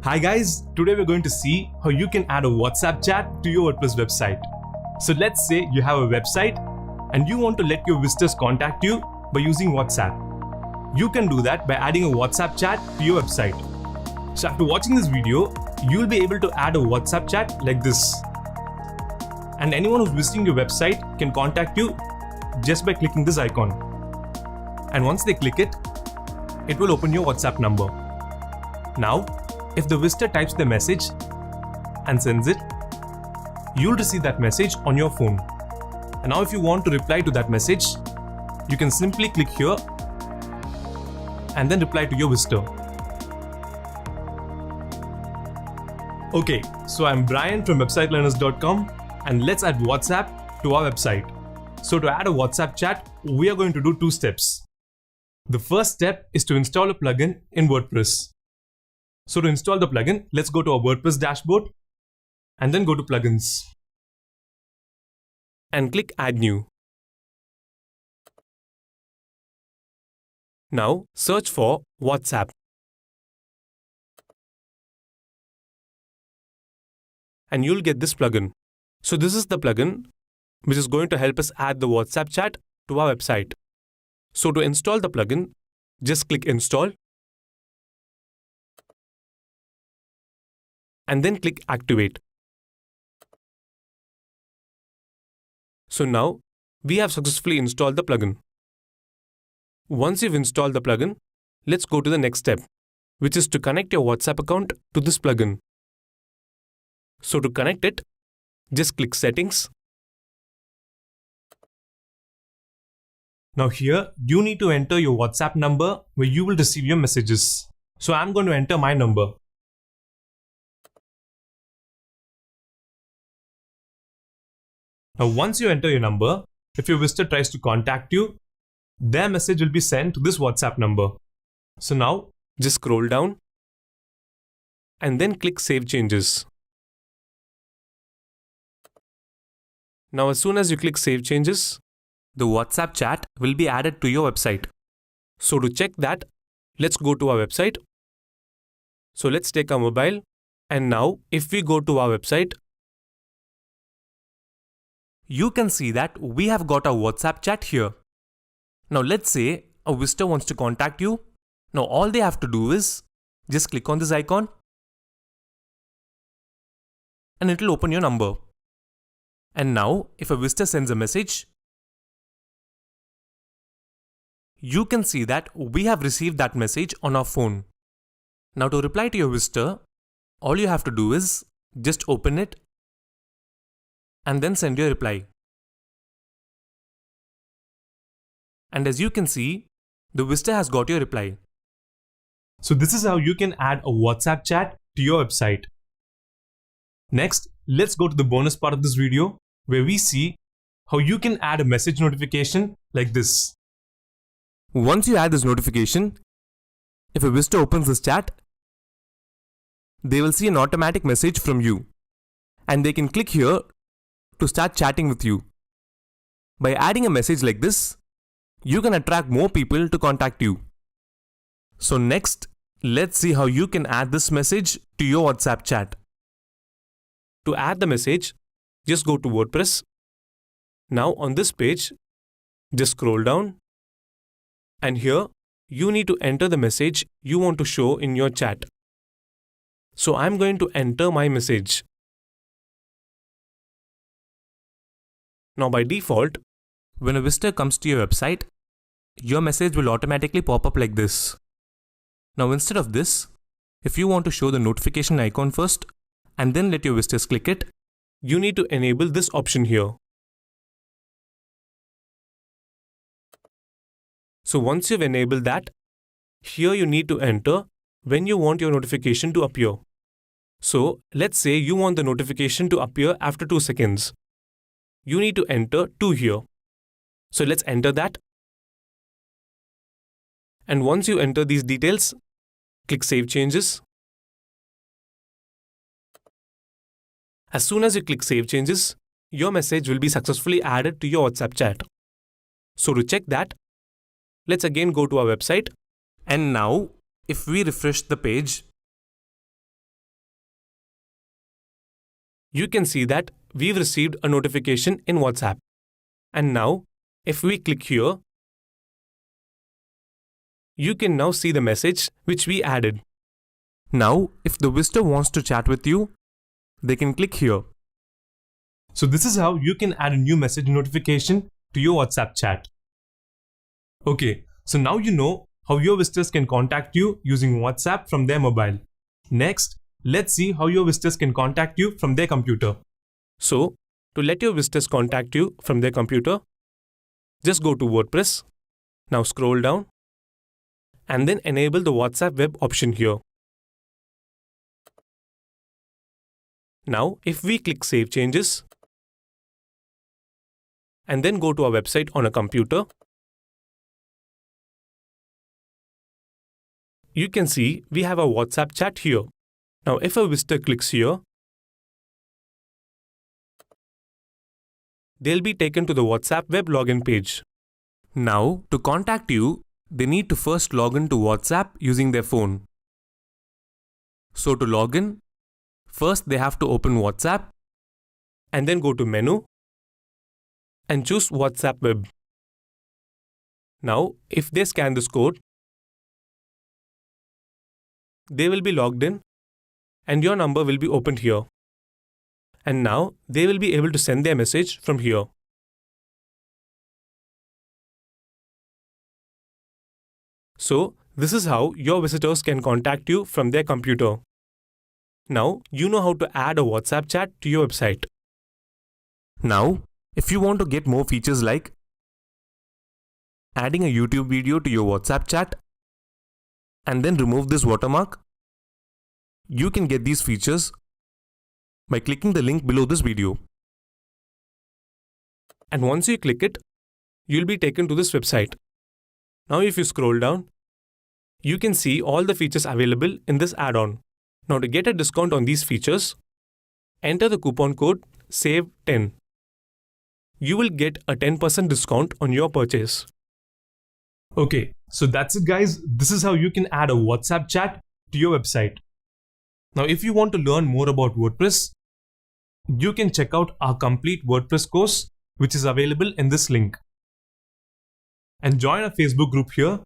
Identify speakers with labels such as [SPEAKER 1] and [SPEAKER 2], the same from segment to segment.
[SPEAKER 1] Hi guys, today we're going to see how you can add a WhatsApp chat to your WordPress website. So let's say you have a website and you want to let your visitors contact you by using WhatsApp. You can do that by adding a WhatsApp chat to your website. So after watching this video, you'll be able to add a WhatsApp chat like this. And anyone who's visiting your website can contact you just by clicking this icon. And once they click it, it will open your WhatsApp number. Now, if the visitor types the message and sends it, you'll receive that message on your phone. And now if you want to reply to that message, you can simply click here and then reply to your visitor. Okay, so I'm Brian from websitelearners.com and let's add WhatsApp to our website. So to add a WhatsApp chat, we are going to do two steps. The first step is to install a plugin in WordPress. So to install the plugin, let's go to our WordPress dashboard and then go to plugins and click add new. Now search for WhatsApp and you'll get this plugin. So this is the plugin which is going to help us add the WhatsApp chat to our website. So to install the plugin, just click install and then click activate. So now we have successfully installed the plugin. Once you've installed the plugin, let's go to the next step, which is to connect your WhatsApp account to this plugin. So to connect it, just click settings. Now here, you need to enter your WhatsApp number where you will receive your messages. So I'm going to enter my number. Now once you enter your number, if your visitor tries to contact you, their message will be sent to this WhatsApp number. So now just scroll down and then click Save Changes. Now as soon as you click Save Changes, the WhatsApp chat will be added to your website. So to check that, let's go to our website. So let's take our mobile, and now if we go to our website, you can see that we have got our WhatsApp chat here. Now let's say a visitor wants to contact you. Now all they have to do is just click on this icon and it will open your number. And now if a visitor sends a message, you can see that we have received that message on our phone. Now to reply to your visitor, all you have to do is just open it and then send your reply. And as you can see, the visitor has got your reply. So this is how you can add a WhatsApp chat to your website. Next, let's go to the bonus part of this video where we see how you can add a message notification like this. Once you add this notification, if a visitor opens this chat, they will see an automatic message from you and they can click here to start chatting with you. By adding a message like this, you can attract more people to contact you. So next, let's see how you can add this message to your WhatsApp chat. To add the message, just go to WordPress. Now on this page, just scroll down. And here, you need to enter the message you want to show in your chat. So I'm going to enter my message. Now by default, when a visitor comes to your website, your message will automatically pop up like this. Now instead of this, if you want to show the notification icon first and then let your visitors click it, you need to enable this option here. So once you've enabled that, here you need to enter when you want your notification to appear. So let's say you want the notification to appear after 2 seconds. You need to enter 2 here. So let's enter that. And once you enter these details, click Save Changes. As soon as you click Save Changes, your message will be successfully added to your WhatsApp chat. So to check that, let's again go to our website. And now, if we refresh the page, you can see that we've received a notification in WhatsApp. And now, if we click here, you can now see the message which we added. Now, if the visitor wants to chat with you, they can click here. So this is how you can add a new message notification to your WhatsApp chat. Okay, so now you know how your visitors can contact you using WhatsApp from their mobile. Next, let's see how your visitors can contact you from their computer. So, to let your visitors contact you from their computer, just go to WordPress. Now scroll down and then enable the WhatsApp web option here. Now, if we click Save Changes and then go to our website on a computer, you can see we have a WhatsApp chat here. Now, if a visitor clicks here, they'll be taken to the WhatsApp web login page. Now, to contact you, they need to first log in to WhatsApp using their phone. So to log in, first they have to open WhatsApp and then go to Menu and choose WhatsApp Web. Now, if they scan this code, they will be logged in and your number will be opened here. And now they will be able to send their message from here. So, this is how your visitors can contact you from their computer. Now, you know how to add a WhatsApp chat to your website. Now, if you want to get more features like adding a YouTube video to your WhatsApp chat and then remove this watermark, you can get these features by clicking the link below this video. And once you click it, you'll be taken to this website. Now if you scroll down, you can see all the features available in this add-on. Now to get a discount on these features, enter the coupon code SAVE10. You will get a 10% discount on your purchase. Okay, so that's it guys. This is how you can add a WhatsApp chat to your website. Now if you want to learn more about WordPress, you can check out our complete WordPress course which is available in this link. And join our Facebook group here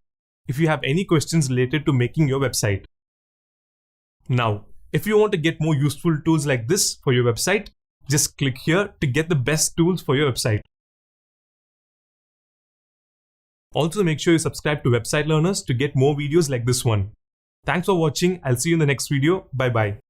[SPEAKER 1] if you have any questions related to making your website. Now, if you want to get more useful tools like this for your website, just click here to get the best tools for your website. Also make sure you subscribe to Website Learners to get more videos like this one. Thanks for watching. I'll see you in the next video. Bye bye.